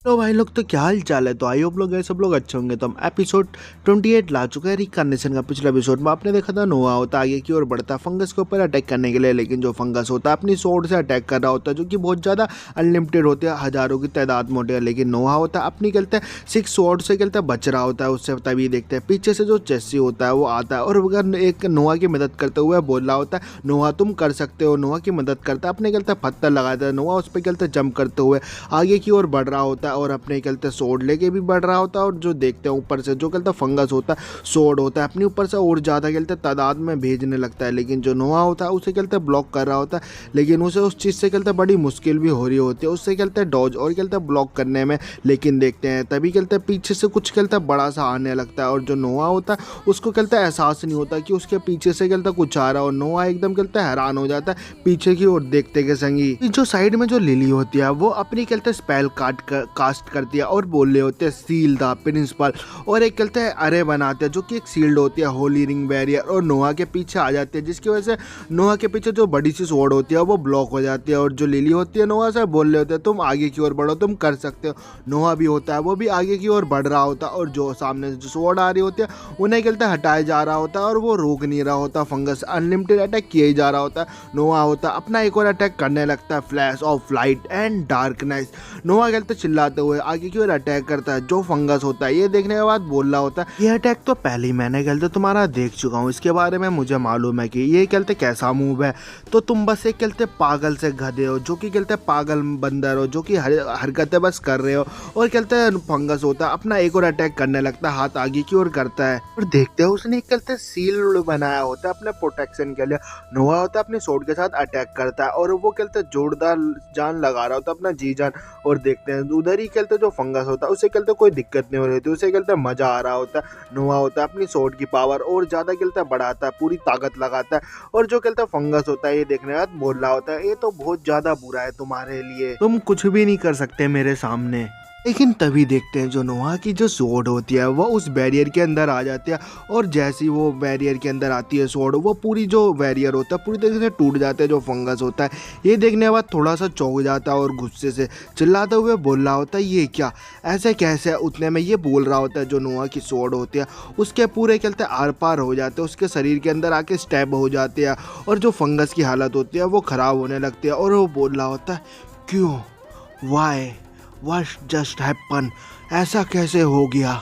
तो भाई लोग, तो क्या हाल चाल है। तो आई होप लोग गए सब लोग अच्छे होंगे। तो हम एपिसोड 28 ला चुका है रिकार्नेशन का। पिछले एपिसोड में आपने देखा था नोआ होता आगे की ओर बढ़ता फंगस के ऊपर अटैक करने के लिए, लेकिन जो फंगस होता है अपनी स्वॉर्ड से अटैक कर रहा होता है, जो कि बहुत ज़्यादा अनलिमिटेड होते हैं, हज़ारों की तादाद में होते हैं। लेकिन नोआ होता है अपनी कहते हैं 6 स्वॉर्ड से कहते हैं बच रहा होता है उससे। तभी देखते हैं पीछे से जो चेस्सी होता है वो आता है और अगर एक नोआ की मदद करते हुए बोल रहा होता है नोआ तुम कर सकते हो। नोआ की मदद करता है, अपने कहते हैं पत्थर लगाता है। नोआ उस पर कहते हैं जंप करते हुए आगे की ओर बढ़ रहा होता है और अपने कहते सोड लेके भी बढ़ रहा होता है। और जो देखते हैं ऊपर से जो कहते फंगस होता है सोड होता है अपने ऊपर से और ज़्यादा कहते तादाद में भेजने लगता है। लेकिन जो नोआ होता है उसे कहते ब्लॉक कर रहा होता है, लेकिन उसे उस चीज़ से कहते बड़ी मुश्किल भी हो रही होती है उससे कहते डॉज और कहते ब्लॉक करने में। लेकिन देखते हैं तभी कहते पीछे से कुछ कहते बड़ा सा आने लगता है और जो नोआ होता है उसको कहते एहसास नहीं होता कि उसके पीछे से कहते कुछ आ रहा है। और नोआ एकदम कहते हैरान हो जाता है पीछे की ओर देखते के संगी। जो साइड में जो लिली होती है वो अपनी कहते स्पेल कास्ट करती है और बोल रहे होते हैं सील द प्रिंसिपल। और एक कहते हैं अरे बनाते हैं जो कि एक सील्ड होती है होली रिंग बैरियर, और नोआ के पीछे आ जाती है, जिसकी वजह से नोआ के पीछे जो बड़ी सी स्वॉर्ड होती है वो ब्लॉक हो जाती है। और जो लिली होती है नोआ से बोल रहे होते हैं तुम आगे की ओर बढ़ो, तुम कर सकते हो। नोआ भी होता है वो भी आगे की ओर बढ़ रहा होता है और जो सामने जो स्वॉर्ड आ रही होती है उन्हें कहते हटाया जा रहा होता है और वो रोक नहीं रहा होता। फंगस अनलिमिटेड अटैक किया ही जा रहा होता है। नोआ होता है अपना एक और अटैक करने लगता है, flash of light and darkness. नोआ कहते चिल्लाते हुए आगे की ओर अटैक करता है जो फंगस होता है। ये देखने के बाद बोल रहा होता है ये अटैक तो पहले ही मैंने कहते तुम्हारा देख चुका हूँ, इसके बारे में मुझे मालूम है कि ये कहते कैसा मूव है। तो तुम बस एक कहते पागल से गधे हो, जो कि कहते पागल बंदर हो, जो कि हरकतें बस कर रहे हो। और कहते फंगस होता है अपना एक और अटैक करने लगता है, हाथ आगे की ओर करता है और देखते हो उसने एक कहते सील बनाया होता है अपने प्रोटेक्शन के लिए। नोआ होता है अपने स्वॉर्ड के साथ अटैक करता है और वो कहते जोरदार जान लगा रहा होता है अपना जी जान। और देखते हैं उधर ही कहते जो फंगस होता है उसे कहते कोई दिक्कत नहीं हो रही थी, उसे कहते मजा आ रहा होता है। नोआ होता है अपनी स्वॉर्ड की पावर और ज्यादा कहते बढ़ाता है, पूरी ताकत लगाता है। और जो कहते फंगस होता है ये देखने के बाद बोल रहा होता है ये तो बहुत ज्यादा बुरा है तुम्हारे लिए, तुम कुछ भी नहीं कर सकते मेरे सामने। लेकिन तभी देखते हैं जो नोआ की जो स्वॉर्ड होती है वो उस बैरियर के अंदर आ जाती है और जैसी वो बैरियर के अंदर आती है स्वॉर्ड, वो पूरी जो बैरियर होता है पूरी तरीके से टूट जाता है जो फंगस होता है। ये देखने के बाद थोड़ा सा चौंक जाता है और गुस्से से चिल्लाते हुए बोल रहा होता है ये क्या, ऐसे कैसे। उतने में ये बोल रहा होता है जो नोआ की स्वॉर्ड होती है उसके पूरे कहते आर पार हो जाते हैं, उसके शरीर के अंदर आके स्टैब हो जाते हैं और जो फंगस की हालत होती है वो ख़राब होने लगती है। और वो बोल रहा होता है क्यों, वाई, What just happened? ऐसा कैसे हो गया,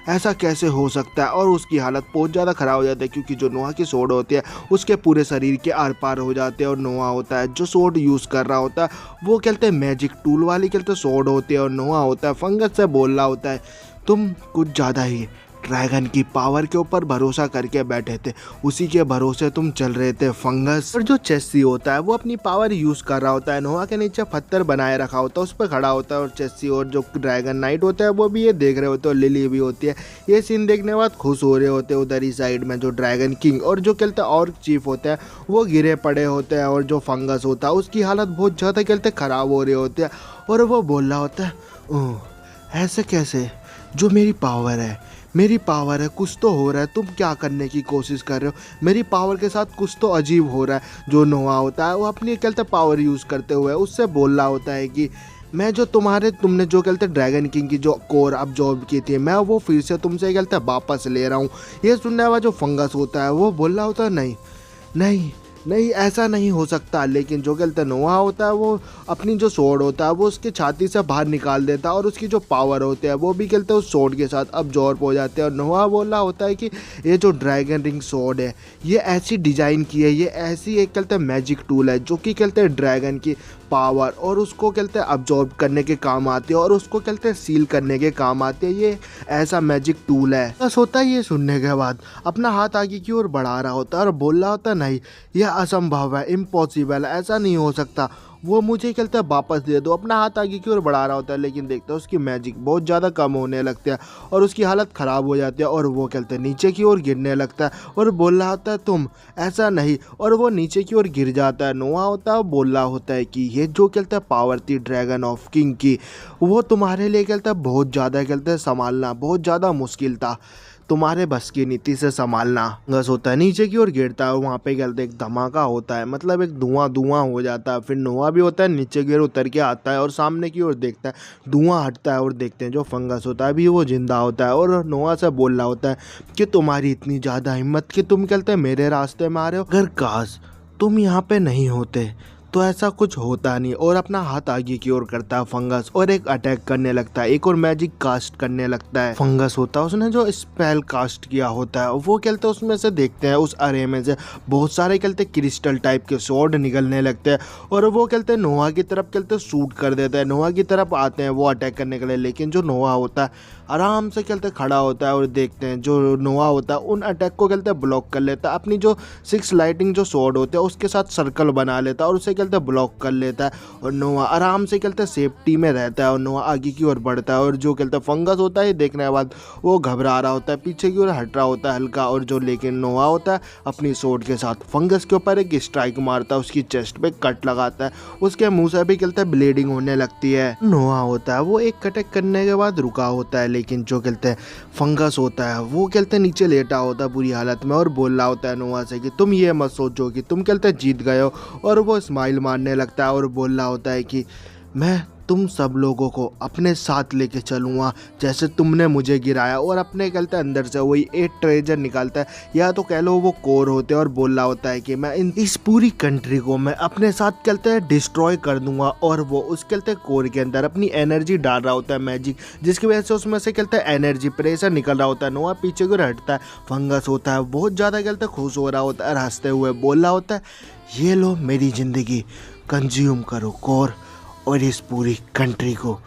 ऐसा कैसे हो सकता है। और उसकी हालत बहुत ज़्यादा ख़राब हो जाती है क्योंकि जो नोआ की स्वॉर्ड होती है उसके पूरे शरीर के आर पार हो जाते हैं। और नोआ होता है जो स्वॉर्ड यूज़ कर रहा होता है वो कहते हैं मैजिक टूल वाली कहते स्वॉर्ड होती है। और नोआ होता है फंगस से बोल रहा होता है तुम कुछ ज़्यादा ही ड्रैगन की पावर के ऊपर भरोसा करके बैठे थे, उसी के भरोसे तुम चल रहे थे फंगस। और जो चेस्सी होता है वो अपनी पावर यूज कर रहा होता है, नोआ के नीचे पत्थर बनाए रखा होता है उस पर खड़ा होता है। और चेस्सी और जो ड्रैगन नाइट होता है वो भी ये देख रहे होते हैं और लिली भी होती है। ये सीन देखने के बाद खुश हो रहे होते हैं। उधर ही साइड में जो ड्रैगन किंग और जो कहते हैं और चीफ होते हैं वो गिरे पड़े होते हैं और जो फंगस होता है उसकी हालत बहुत ज़्यादा कहते ख़राब हो रही होती है। और वो बोल रहा होता है ओह ऐसे कैसे, जो मेरी पावर है, मेरी पावर है, कुछ तो हो रहा है, तुम क्या करने की कोशिश कर रहे हो, मेरी पावर के साथ कुछ तो अजीब हो रहा है। जो नोआ होता है वो अपनी कहते पावर यूज़ करते हुए उससे बोल रहा होता है कि मैं जो तुमने जो कहते ड्रैगन किंग की जो कोर अब्जॉर्ब की थी मैं वो फिर से तुमसे कहते वापस ले रहा हूँ। ये सुनने वाला जो फंगस होता है वो बोल रहा होता है नहीं नहीं नहीं ऐसा नहीं हो सकता। लेकिन जो कहते नोआ होता है वो अपनी जो स्वॉर्ड होता है वो उसकी छाती से बाहर निकाल देता है और उसकी जो पावर होती है वो भी कहते हैं उस स्वॉर्ड के साथ अब्जॉर्ब हो जाते हैं। और नोआ बोल रहा होता है कि ये जो ड्रैगन रिंग स्वॉर्ड है ये ऐसी डिज़ाइन की है, ये ऐसी एक कहते हैं मैजिक टूल है जो कि कहते हैं ड्रैगन की पावर और उसको कहते हैं अब्जॉर्ब करने के काम आती है और उसको कहते हैं सील करने के काम आती है। ये ऐसा मैजिक टूल है। बस होता है ये सुनने के बाद अपना हाथ आगे की ओर बढ़ा रहा होता है और बोल रहा होता नहीं यह असंभव है, इम्पॉसिबल है, ऐसा नहीं हो सकता, वो मुझे कहता है वापस दे दो। अपना हाथ आगे की ओर बढ़ा रहा होता है लेकिन देखता है उसकी मैजिक बहुत ज़्यादा कम होने लगती है और उसकी हालत ख़राब हो जाती है और वो कहते हैं नीचे की ओर गिरने लगता है और बोल रहा होता है तुम ऐसा नहीं, और वो नीचे की ओर गिर जाता है। नोआ होता है बोल रहा होता है कि ये जो कहता है पावर थी ड्रैगन ऑफ किंग की वो तुम्हारे लिए कहता है बहुत ज़्यादा कहता है संभालना बहुत ज़्यादा मुश्किल था। तुम्हारे बस की नीति से संभालना। फंगस होता है नीचे की ओर गिरता है, वहाँ पे कहते एक धमाका होता है, मतलब एक धुआं धुआं हो जाता है। फिर नोआ भी होता है नीचे की ओर उतर के आता है और सामने की ओर देखता है, धुआं हटता है और देखते हैं जो फंगस होता है अभी वो जिंदा होता है और नोआ से बोल रहा होता है कि तुम्हारी इतनी ज़्यादा हिम्मत कि तुम कहते हैं मेरे रास्ते में आ रहे हो, अगर काश तुम यहाँ पे नहीं होते तो ऐसा कुछ होता नहीं। और अपना हाथ आगे की ओर करता है फंगस और एक अटैक करने लगता है, एक और मैजिक कास्ट करने लगता है। फंगस होता है उसने जो स्पेल कास्ट किया होता है, वो कहते हैं उसमें से देखते हैं उस अरे में से बहुत सारे कहते क्रिस्टल टाइप के स्वॉर्ड निकलने लगते हैं और वो कहते हैं नोआ की तरफ कहते शूट कर देते हैं, नोआ की तरफ आते हैं वो अटैक करने के लिए। लेकिन जो नोआ होता है आराम से कहते खड़ा होता है और देखते हैं जो नोआ होता है उन अटैक को कहते ब्लॉक कर लेता है, अपनी जो 6 लाइटिंग जो स्वॉर्ड होते हैं उसके साथ सर्कल बना लेता है और उसे कहते ब्लॉक कर लेता है और नोआ आराम से कहते सेफ्टी में रहता है और नोआ आगे की ओर बढ़ता है। और जो कहते फंगस होता है देखने के बाद वो घबरा रहा होता है, पीछे की ओर हट रहा होता है हल्का। और जो लेकिन नोआ होता है अपनी स्वॉर्ड के साथ फंगस के ऊपर एक स्ट्राइक मारता है, उसकी चेस्ट पे कट लगाता है, उसके मुंह से भी कहते ब्लीडिंग होने लगती है। नोआ होता है वो एक अटैक करने के बाद रुका होता है, लेकिन जो कहते हैं फंगस होता है वो कहते नीचे लेटा होता है बुरी हालत में और बोल रहा होता है नोआ से कि तुम ये मत सोचो कि तुम कहते जीत गए हो। और वो स्माइल मारने लगता है और बोल रहा होता है कि मैं तुम सब लोगों को अपने साथ लेके चलूँगा जैसे तुमने मुझे गिराया। और अपने कहते अंदर से वही एक ट्रेजर निकालता है, या तो कह लो वो कोर होते हैं, और बोल रहा होता है कि मैं इस पूरी कंट्री को मैं अपने साथ कहते हैं डिस्ट्रॉय कर दूंगा। और वो उस कहते कोर के अंदर अपनी एनर्जी डाल रहा होता है मैजिक, जिसकी वजह से उसमें से कहते हैं एनर्जी प्रेशर निकल रहा होता है। नोआ पीछे को हटता है, फंगस होता है बहुत ज़्यादा कहते खुश हो रहा होता है, हंसते हुए बोल रहा होता है ये लो मेरी ज़िंदगी कंज्यूम करो कोर और इस पूरी कंट्री को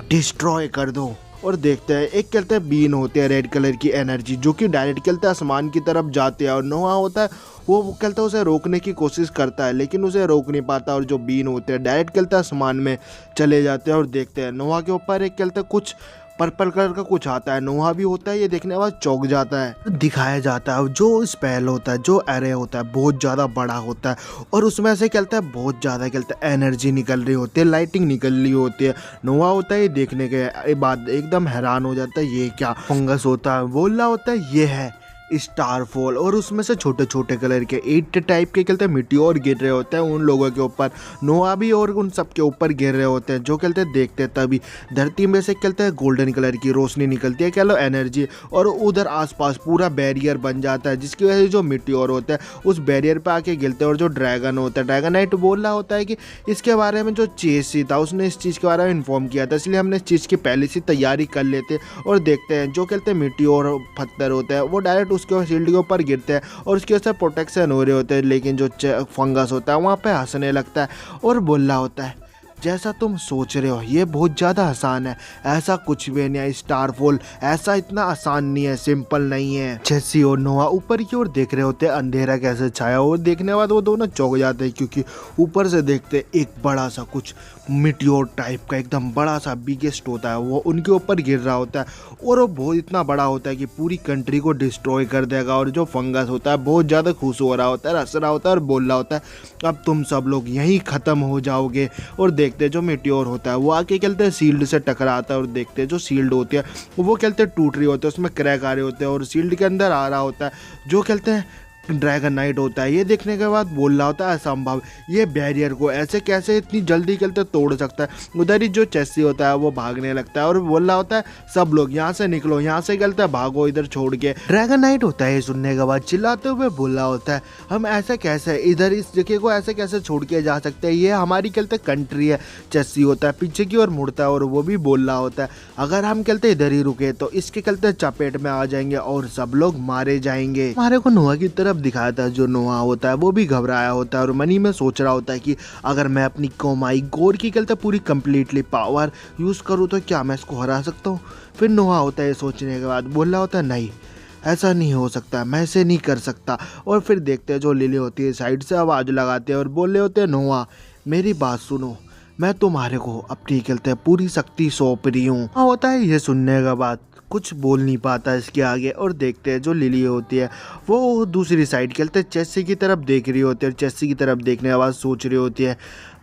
डिस्ट्रॉय कर दो। और देखते हैं एक कहते हैं बीन होते हैं रेड कलर की एनर्जी जो कि डायरेक्ट कहते हैं आसमान की तरफ जाते हैं। और नोआ होता है वो कहता है उसे रोकने की कोशिश करता है लेकिन उसे रोक नहीं पाता, और जो बीन होते हैं डायरेक्ट कहते हैं आसमान में चले जाते हैं। और देखते हैं नोआ के ऊपर एक कहते हैं कुछ पर्पल कलर का कुछ आता है, नोहा भी होता है ये देखने के बाद चौंक जाता है। दिखाया जाता है जो स्पेल होता है जो एरे होता है बहुत ज़्यादा बड़ा होता है और उसमें से कहता है बहुत ज़्यादा कहता है एनर्जी निकल रही होती है, लाइटिंग निकल रही होती है। नोहा होता है ये देखने के बाद एकदम हैरान हो जाता है ये क्या। फंगस होता है बोल रहा होता है ये है स्टारफॉल, और उसमें से छोटे छोटे कलर के 8 टाइप के कहते हैं मिट्योर गिर रहे होते हैं उन लोगों के ऊपर, नोआ भी और उन सब के ऊपर गिर रहे होते हैं। जो कहते हैं देखते हैं तभी धरती में से कहते हैं गोल्डन कलर की रोशनी निकलती है, कह लो एनर्जी, और उधर आसपास पूरा बैरियर बन जाता है जिसकी वजह से जो मिट्योर होते हैं उस बैरियर पे आके गिरते हैं। और जो ड्रैगन होता है ड्रैगनाइट बोल रहा होता है कि इसके बारे में जो चेसी था उसने इस चीज़ के बारे में इन्फॉर्म किया था, इसलिए हमने इस चीज़ की पहले से तैयारी कर लेते। और देखते हैं जो कहते हैं मिट्योर पत्थर होते हैं वो डायरेक्ट उसके शील्ड के ऊपर गिरते हैं और उसकी वजह से प्रोटेक्शन हो रहे होते हैं। लेकिन जो फंगस होता है वहाँ पे हंसने लगता है और बोल रहा होता है जैसा तुम सोच रहे हो ये बहुत ज़्यादा आसान है, ऐसा कुछ भी नहीं है स्टारफॉल, ऐसा इतना आसान नहीं है, सिंपल नहीं है। जेसी और नोआ ऊपर की ओर देख रहे होते हैं अंधेरा कैसे छाया हो, देखने के बाद वो दोनों चौंक जाते हैं क्योंकि ऊपर से देखते एक बड़ा सा कुछ मिट्योर टाइप का एकदम बड़ा सा बिगेस्ट होता है वो उनके ऊपर गिर रहा होता है और वो बहुत इतना बड़ा होता है कि पूरी कंट्री को डिस्ट्रॉय कर देगा। और जो फंगस होता है बहुत ज़्यादा खुश हो रहा होता है, हंस रहा होता है और बोल रहा होता है अब तुम सब लोग यहीं ख़त्म हो जाओगे। और देखते हैं जो मिट्योर होता है वो आके कहते हैं शील्ड से टकराता है और देखते हैं जो शील्ड होती है वो कहते हैं टूट रही होती है, उसमें क्रैक आ रहे होते हैं और शील्ड के अंदर आ रहा होता है जो कहते हैं ड्रैगन नाइट होता है। ये देखने के बाद बोल रहा होता है असंभव, ये बैरियर को ऐसे कैसे इतनी जल्दी कहते तोड़ सकता है। उधर ही जो चेसी होता है वो भागने लगता है और बोल रहा होता है सब लोग यहाँ से निकलो, यहाँ से कहते हैं भागो इधर छोड़ के। ड्रैगन नाइट होता है ये सुनने के बाद चिल्लाते हुए बोल रहा होता है हम ऐसे कैसे इधर इस जगह को ऐसे कैसे छोड़ के जा सकते हैं, ये हमारी कहते कंट्री है। चेसी होता है पीछे की ओर मुड़ता है और वो भी बोल रहा होता है अगर हम कहते इधर ही रुके तो इसके कहते चपेट में आ जाएंगे और सब लोग मारे जाएंगे। हमारे को नोआ की तरफ दिखाया था, जो नोआ होता है वो भी घबराया होता है और मनी में सोच रहा होता है कि अगर मैं अपनी कौमाई गोर की कहते पूरी कंप्लीटली पावर यूज करूँ तो क्या मैं इसको हरा सकता हूँ। फिर नोआ होता है सोचने के बाद बोल रहा होता है नहीं ऐसा नहीं हो सकता, मैं इसे नहीं कर सकता। और फिर देखते हैं जो लिली होती है साइड से आवाज़ लगाते हैं और बोल रहे होते हैं नोआ मेरी बात सुनो, मैं तुम्हारे को अपनी कहते हैं पूरी शक्ति सौंप रही हूँ। होता है ये सुनने के बाद कुछ बोल नहीं पाता इसके आगे। और देखते हैं जो लिली होती है वो दूसरी साइड खेलते चेसी की तरफ देख रही होती है और चेसी की तरफ देखने के बाद सोच रही होती है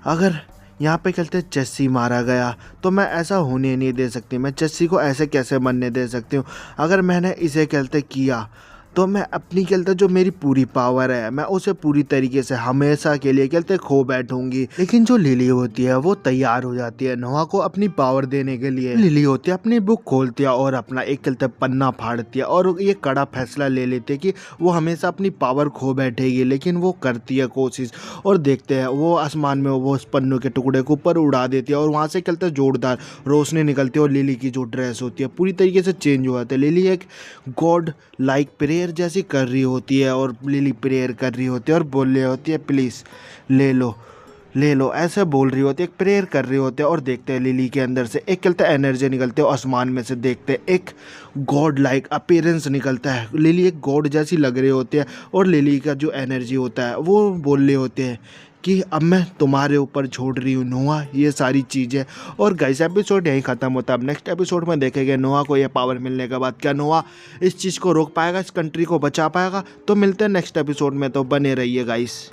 अगर यहाँ पे कहते हैं जेसी मारा गया, तो मैं ऐसा होने नहीं दे सकती, मैं जेसी को ऐसे कैसे मरने दे सकती हूँ। अगर मैंने इसे कहते किया तो मैं अपनी कहते जो मेरी पूरी पावर है मैं उसे पूरी तरीके से हमेशा के लिए कहते खो बैठूंगी। लेकिन जो लिली होती है वो तैयार हो जाती है नोआ को अपनी पावर देने के लिए। लिली होती है अपनी बुक खोलती है और अपना एक कहते पन्ना फाड़ती है और ये कड़ा फैसला ले लेती है कि वो हमेशा अपनी पावर खो बैठेगी, लेकिन वो करती है कोशिश। और देखते हैं वो आसमान में वो उस पन्नों के टुकड़े को ऊपर उड़ा देती है और वहाँ से कहते जोरदार रोशनी निकलती है और लिली की जो ड्रेस होती है पूरी तरीके से चेंज हो जाती है। लिली एक गॉड लाइक प्रेयर जैसी कर रही होती है और लिली प्रेयर कर रही होती है और बोल रही होती है प्लीज़ ले लो ऐसे बोल रही होती है, एक प्रेयर कर रही होती है। और देखते हैं लिली के अंदर से एक कहते हैं एनर्जी निकलते है, आसमान में से देखते हैं एक गॉड लाइक अपीयरेंस निकलता है। लिली एक गॉड जैसी लग रही होती है और लिली का जो एनर्जी होता है वो बोल रहे होते हैं कि अब मैं तुम्हारे ऊपर छोड़ रही हूँ नोआ ये सारी चीज़ें। और गाइस एपिसोड यहीं ख़त्म होता है। अब नेक्स्ट एपिसोड में देखेंगे नोआ को ये पावर मिलने के बाद क्या नोआ इस चीज़ को रोक पाएगा, इस कंट्री को बचा पाएगा। तो मिलते हैं नेक्स्ट एपिसोड में, तो बने रहिए गाइस।